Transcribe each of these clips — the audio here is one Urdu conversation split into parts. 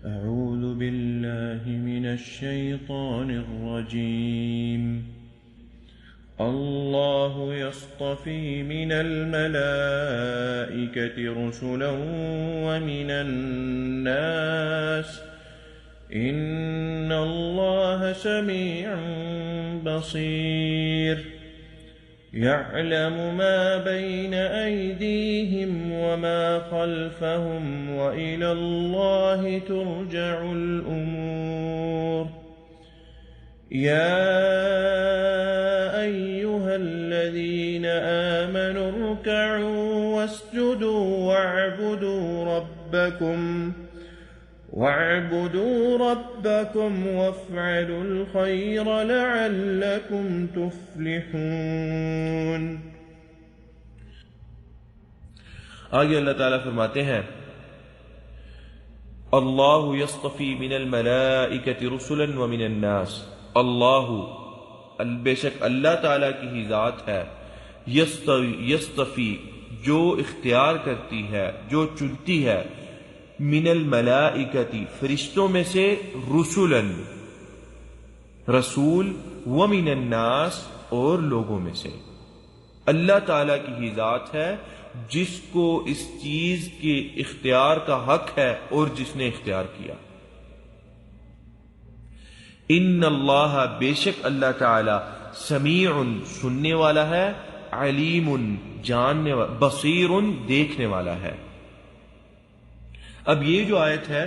أعوذ بالله من الشيطان الرجيم. الله يصطفي من الملائكة رسلا ومن الناس إن الله سميع بصير. يعلم ما بين أيديهم وما خلفهم وإلى الله ترجع الأمور. يا أيها الذين آمنوا اركعوا واسجدوا واعبدوا ربكم وافعلوا الخير لعلكم تفلحون. آگے اللہ تعالیٰ فرماتے ہیں اللہ یصطفی من الملائکۃ رسلا ومن الناس. اللہ بے شک اللہ تعالیٰ کی ہی ذات ہے. یصطفی جو اختیار کرتی ہے، جو چنتی ہے، من الملائکۃ فرشتوں میں سے، رسلا رسول، ومن الناس اور لوگوں میں سے. اللہ تعالیٰ کی ہی ذات ہے جس کو اس چیز کے اختیار کا حق ہے اور جس نے اختیار کیا. ان اللہ بے شک اللہ تعالی سمیع سننے والا ہے، علیم جاننے والا، بصیر دیکھنے والا ہے. اب یہ جو آیت ہے،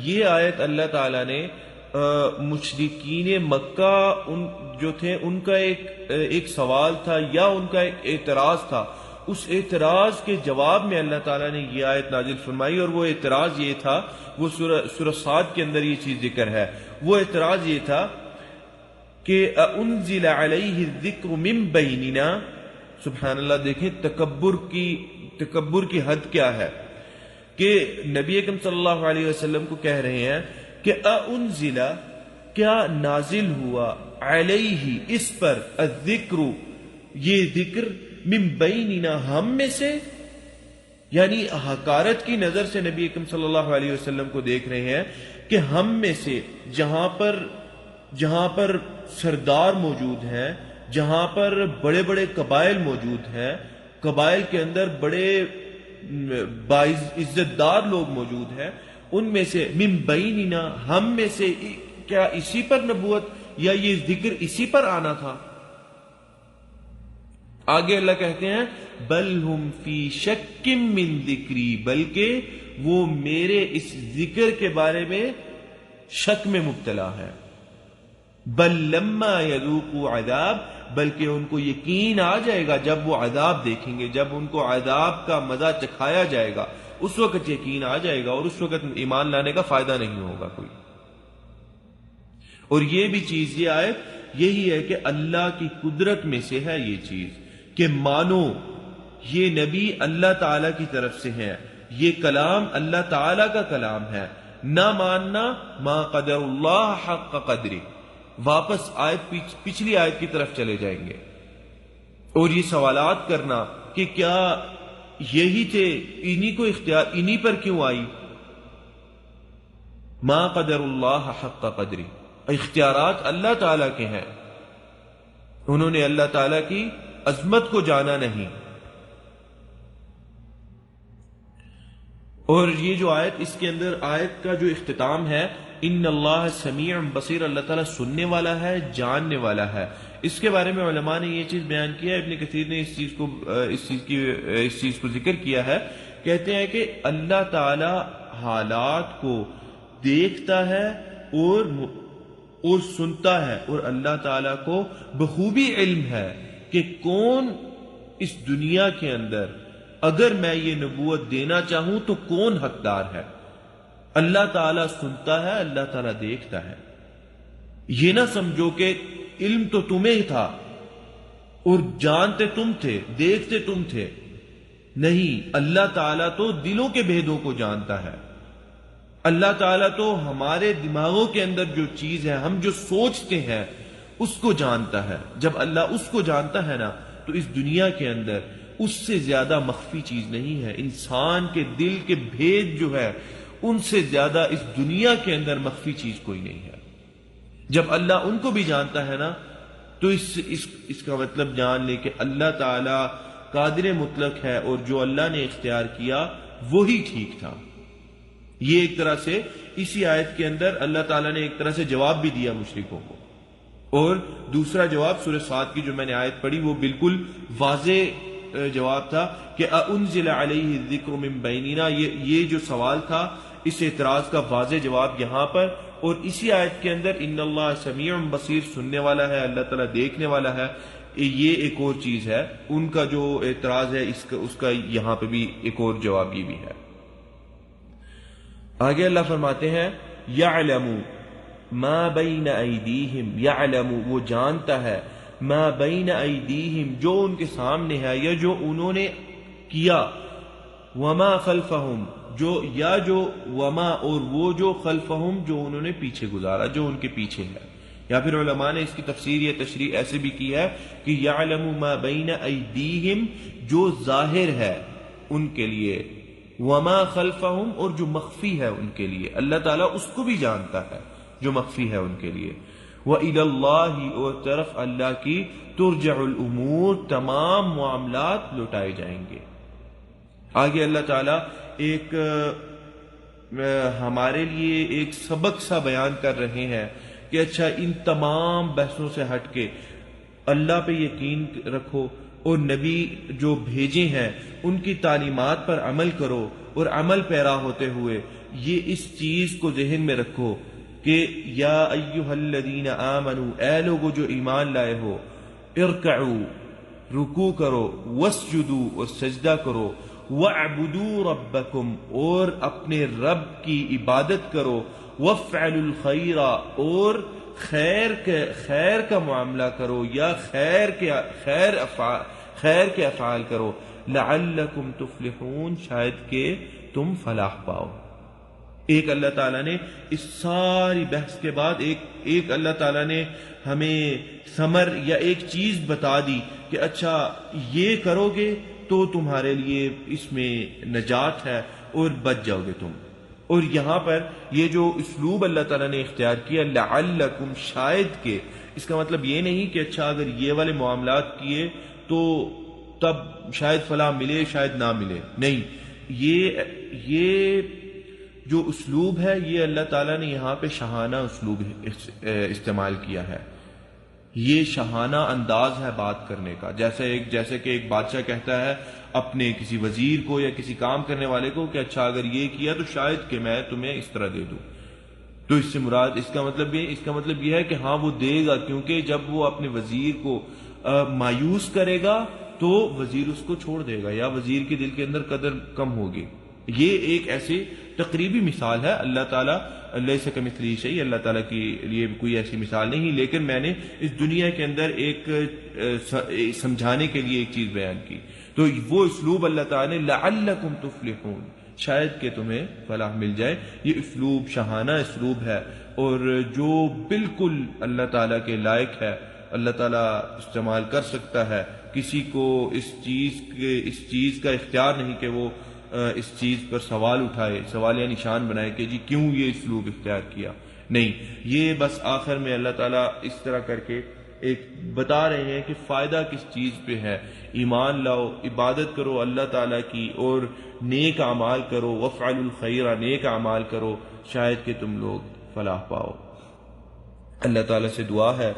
یہ آیت اللہ تعالیٰ نے مشرکین مکہ جو تھے ان کا ایک سوال تھا یا ان کا ایک اعتراض تھا. اس اعتراض کے جواب میں اللہ تعالیٰ نے یہ آیت نازل فرمائی، اور وہ اعتراض یہ تھا، وہ سورہ صاد کے اندر یہ چیز ذکر ہے. وہ اعتراض یہ تھا کہ انزل علیہ الذکر من بیننا. سبحان اللہ، دیکھیں تکبر کی حد کیا ہے کہ نبی اکرم صلی اللہ علیہ وسلم کو کہہ رہے ہیں کہ انزل کیا نازل ہوا، علیہ اس پر، الذکر یہ ذکر، من بیننا ہم میں سے، یعنی حقارت کی نظر سے نبی اکرم صلی اللہ علیہ وسلم کو دیکھ رہے ہیں کہ ہم میں سے، جہاں پر سردار موجود ہیں، جہاں پر بڑے بڑے قبائل موجود ہیں، قبائل کے اندر بڑے باعزت دار لوگ موجود ہیں، ان میں سے، من بیننا ہم میں سے، کیا اسی پر نبوت یا یہ ذکر اسی پر آنا تھا؟ آگے اللہ کہتے ہیں بل ہم فی شک من ذکری، بلکہ وہ میرے اس ذکر کے بارے میں شک میں مبتلا ہے. بل لما یذوقوا عذاب، بلکہ ان کو یقین آ جائے گا جب وہ عذاب دیکھیں گے، جب ان کو عذاب کا مزہ چکھایا جائے گا اس وقت یقین آ جائے گا، اور اس وقت ایمان لانے کا فائدہ نہیں ہوگا کوئی. اور یہ بھی چیز، یہ آیت یہی ہے کہ اللہ کی قدرت میں سے ہے یہ چیز کہ مانو یہ نبی اللہ تعالی کی طرف سے ہے، یہ کلام اللہ تعالی کا کلام ہے. نہ ماننا ما قدر اللہ حق قدری. واپس پچھلی آیت کی طرف چلے جائیں گے اور یہ سوالات کرنا کہ کیا یہی تھے، انہی کو اختیار، انہی پر کیوں آئی؟ ما قدر اللہ حق قدری، اختیارات اللہ تعالی کے ہیں، انہوں نے اللہ تعالی کی عظمت کو جانا نہیں. اور یہ جو آیت، اس کے اندر آیت کا جو اختتام ہے، ان اللہ سمیع بصیر، اللہ تعالیٰ سننے والا ہے، جاننے والا ہے. اس کے بارے میں علماء نے یہ چیز بیان کیا ہے، ابن کثیر نے اس چیز کو ذکر کیا ہے. کہتے ہیں کہ اللہ تعالیٰ حالات کو دیکھتا ہے اور سنتا ہے، اور اللہ تعالیٰ کو بخوبی علم ہے کہ کون اس دنیا کے اندر، اگر میں یہ نبوت دینا چاہوں تو کون حقدار ہے. اللہ تعالیٰ سنتا ہے، اللہ تعالیٰ دیکھتا ہے. یہ نہ سمجھو کہ علم تو تمہیں تھا اور جانتے تم تھے، دیکھتے تم تھے. نہیں، اللہ تعالیٰ تو دلوں کے بھیدوں کو جانتا ہے. اللہ تعالیٰ تو ہمارے دماغوں کے اندر جو چیز ہے، ہم جو سوچتے ہیں اس کو جانتا ہے. جب اللہ اس کو جانتا ہے نا، تو اس دنیا کے اندر اس سے زیادہ مخفی چیز نہیں ہے. انسان کے دل کے بھید جو ہے ان سے زیادہ اس دنیا کے اندر مخفی چیز کوئی نہیں ہے۔ جب اللہ ان کو بھی جانتا ہے نا تو اس کا مطلب جان لے کہ اللہ تعالی قادر مطلق ہے، اور جو اللہ نے اختیار کیا وہی ٹھیک تھا۔ یہ ایک طرح سے اسی آیت کے اندر اللہ تعالیٰ نے ایک طرح سے جواب بھی دیا مشرکوں کو، اور دوسرا جواب سورہ صاد کی جو میں نے آیت پڑھی وہ بالکل واضح جواب تھا کہ اَأُنزِلَ عَلَيْهِ الذِّكْرُ مِن بَيْنِنَا، یہ جو سوال تھا اس اعتراض کا واضح جواب یہاں پر، اور اسی آیت کے اندر ان اللہ سمیع بصیر، سننے والا ہے، اللہ تعالیٰ دیکھنے والا ہے۔ یہ ایک اور چیز ہے ان کا جو اعتراض ہے، اس کا یہاں پہ بھی ایک اور جواب یہ بھی ہے۔ آگے اللہ فرماتے ہیں یعلم ما بین ایدیہم، یعلم وہ جانتا ہے، ما بین ایدیہم جو ان کے سامنے ہے یا جو انہوں نے کیا، وما خلفہم جو وما اور وہ جو خلفہم جو انہوں نے پیچھے گزارا، جو ان کے پیچھے ہے۔ یا پھر علماء نے اس کی تفسیر یا تشریح ایسے بھی کی ہے کہ یعلم ما بین ایدیہم جو ظاہر ہے ان کے لیے، وما خلفہم اور جو مخفی ہے ان کے لیے، اللہ تعالیٰ اس کو بھی جانتا ہے جو مخفی ہے ان کے لیے۔ وَإِلَى اللَّهِ اور طرف اللہ کی ترجع الامور تمام معاملات لوٹائے جائیں گے۔ آگے اللہ تعالیٰ ایک ہمارے لیے ایک سبق سا بیان کر رہے ہیں کہ اچھا ان تمام بحثوں سے ہٹ کے اللہ پہ یقین رکھو اور نبی جو بھیجے ہیں ان کی تعلیمات پر عمل کرو، اور عمل پیرا ہوتے ہوئے یہ اس چیز کو ذہن میں رکھو کہ یا ایھا الذین آمنوا، اے لوگو جو ایمان لائے ہو، ارکعوا رکوع کرو، واسجدوا اور سجدہ کرو، واعبدوا ربکم اور اپنے رب کی عبادت کرو، وافعلوا الخیر اور خیر کا معاملہ کرو یا خیر کے افعال کرو، لعلکم تفلحون شاید کہ تم فلاح پاؤ۔ ایک اللہ تعالیٰ نے اس ساری بحث کے بعد ایک اللہ تعالیٰ نے ہمیں ثمر یا ایک چیز بتا دی کہ اچھا یہ کرو گے تو تمہارے لیے اس میں نجات ہے اور بچ جاؤ گے تم۔ اور یہاں پر یہ جو اسلوب اللہ تعالیٰ نے اختیار کیا لعلکم شاید کہ، اس کا مطلب یہ نہیں کہ اچھا اگر یہ والے معاملات کیے تو تب شاید فلاح ملے شاید نہ ملے، نہیں، یہ جو اسلوب ہے یہ اللہ تعالیٰ نے یہاں پہ شاہانہ اسلوب استعمال کیا ہے، یہ شاہانہ انداز ہے بات کرنے کا، جیسے کہ ایک بادشاہ کہتا ہے اپنے کسی وزیر کو یا کسی کام کرنے والے کو کہ اچھا اگر یہ کیا تو شاید کہ میں تمہیں اس طرح دے دوں۔ تو اس سے مراد اس کا مطلب یہ ہے کہ ہاں وہ دے گا، کیونکہ جب وہ اپنے وزیر کو مایوس کرے گا تو وزیر اس کو چھوڑ دے گا یا وزیر کے دل کے اندر قدر کم ہوگی۔ یہ ایک ایسی تقریبی مثال ہے، اللہ تعالیٰ لیس کمثلہ شیء، اللہ تعالیٰ کے لیے کوئی ایسی مثال نہیں، لیکن میں نے اس دنیا کے اندر ایک سمجھانے کے لیے ایک چیز بیان کی، تو وہ اسلوب اللہ تعالیٰ نے لعلکم تفلحون شاید کہ تمہیں فلاح مل جائے، یہ اسلوب شاہانہ اسلوب ہے، اور جو بالکل اللہ تعالیٰ کے لائق ہے، اللہ تعالیٰ استعمال کر سکتا ہے، کسی کو اس چیز کا اختیار نہیں کہ وہ اس چیز پر سوال اٹھائے، سوال یا نشان بنائے کہ جی کیوں یہ اسلوب اختیار کیا، نہیں، یہ بس آخر میں اللہ تعالیٰ اس طرح کر کے ایک بتا رہے ہیں کہ فائدہ کس چیز پہ ہے، ایمان لاؤ، عبادت کرو اللہ تعالیٰ کی، اور نیک اعمال کرو، وافعلوا الخیر نیک اعمال کرو، شاید کہ تم لوگ فلاح پاؤ۔ اللہ تعالیٰ سے دعا ہے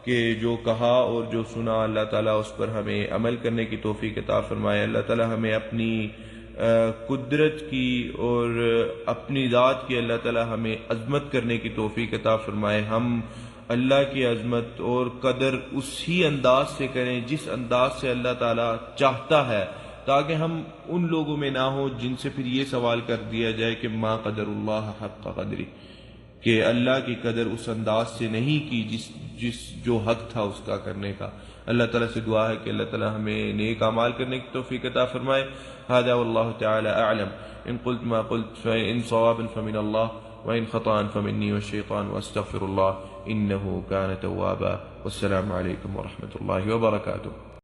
کہ جو کہا اور جو سنا اللہ تعالیٰ اس پر ہمیں عمل کرنے کی توفیق عطا فرمائے، اللہ تعالیٰ ہمیں اپنی قدرت کی اور اپنی ذات کی اللہ تعالیٰ ہمیں عظمت کرنے کی توفیق عطا فرمائے، ہم اللہ کی عظمت اور قدر اسی انداز سے کریں جس انداز سے اللہ تعالیٰ چاہتا ہے، تاکہ ہم ان لوگوں میں نہ ہوں جن سے پھر یہ سوال کر دیا جائے کہ ما قدر اللہ حق قدری، کہ اللہ کی قدر اس انداز سے نہیں کی جو حق تھا اس کا کرنے کا۔ اللہ تعالیٰ سے دعا ہے کہ اللہ تعالیٰ ہمیں نیک اعمال کرنے کی توفیق عطا فرمائے۔ هذا والله تعالى أعلم، إن قلت ما قلت فإن صوابا فمن الله وإن خطأ فمني والشيطان وأستغفر الله إنه كان توابا، والسلام عليكم ورحمة الله وبركاته۔